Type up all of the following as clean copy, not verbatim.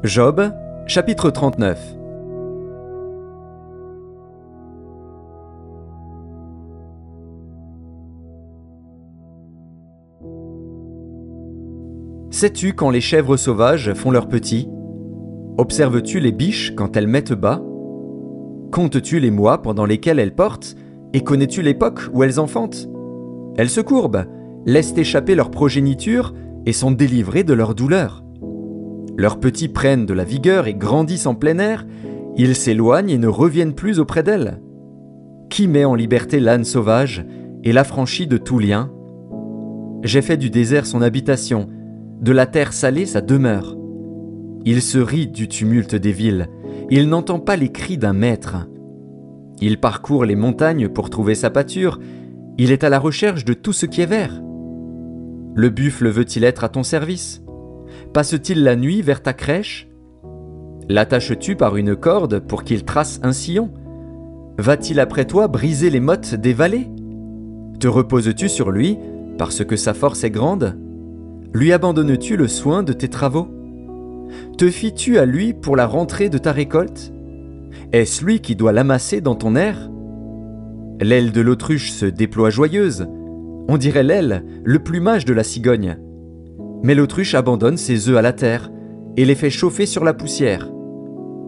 Job, chapitre 39. Sais-tu quand les chèvres sauvages font leurs petits? Observes-tu les biches quand elles mettent bas? Comptes-tu les mois pendant lesquels elles portent? Et connais-tu l'époque où elles enfantent? Elles se courbent, laissent échapper leur progéniture et sont délivrées de leur douleur. Leurs petits prennent de la vigueur et grandissent en plein air, ils s'éloignent et ne reviennent plus auprès d'elles. Qui met en liberté l'âne sauvage et l'affranchit de tout lien? J'ai fait du désert son habitation, de la terre salée sa demeure. Il se rit du tumulte des villes, il n'entend pas les cris d'un maître. Il parcourt les montagnes pour trouver sa pâture, il est à la recherche de tout ce qui est vert. Le buffle veut-il être à ton service? Passe-t-il la nuit vers ta crèche? L'attaches-tu par une corde pour qu'il trace un sillon? Va-t-il après toi briser les mottes des vallées? Te reposes-tu sur lui parce que sa force est grande? Lui abandonnes-tu le soin de tes travaux? Te fies-tu à lui pour la rentrée de ta récolte? Est-ce lui qui doit l'amasser dans ton air? L'aile de l'autruche se déploie joyeuse, on dirait l'aile, le plumage de la cigogne. Mais l'autruche abandonne ses œufs à la terre et les fait chauffer sur la poussière.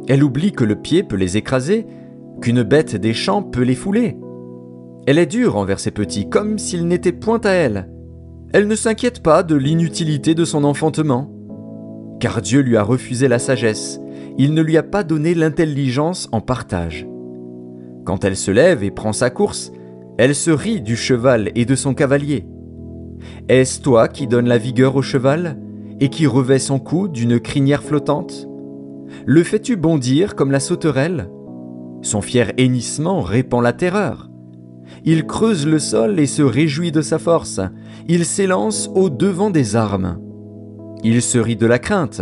Elle oublie que le pied peut les écraser, qu'une bête des champs peut les fouler. Elle est dure envers ses petits, comme s'ils n'étaient point à elle. Elle ne s'inquiète pas de l'inutilité de son enfantement. Car Dieu lui a refusé la sagesse, il ne lui a pas donné l'intelligence en partage. Quand elle se lève et prend sa course, elle se rit du cheval et de son cavalier. Est-ce toi qui donnes la vigueur au cheval et qui revêt son cou d'une crinière flottante? Le fais-tu bondir comme la sauterelle? Son fier hennissement répand la terreur. Il creuse le sol et se réjouit de sa force. Il s'élance au-devant des armes. Il se rit de la crainte.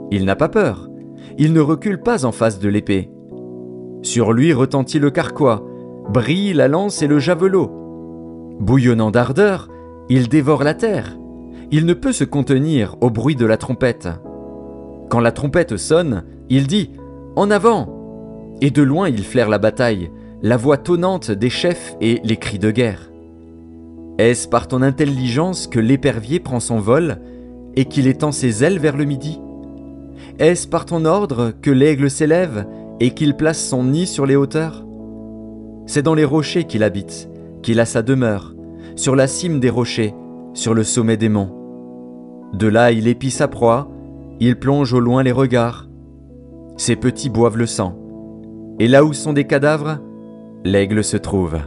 Il n'a pas peur. Il ne recule pas en face de l'épée. Sur lui retentit le carquois, brille la lance et le javelot. Bouillonnant d'ardeur, il dévore la terre. Il ne peut se contenir au bruit de la trompette. Quand la trompette sonne, il dit « En avant !» Et de loin il flaire la bataille, la voix tonnante des chefs et les cris de guerre. Est-ce par ton intelligence que l'épervier prend son vol et qu'il étend ses ailes vers le midi? Est-ce par ton ordre que l'aigle s'élève et qu'il place son nid sur les hauteurs? C'est dans les rochers qu'il habite, qu'il a sa demeure, sur la cime des rochers, sur le sommet des monts. De là il épie sa proie, il plonge au loin les regards. Ses petits boivent le sang, et là où sont des cadavres, l'aigle se trouve.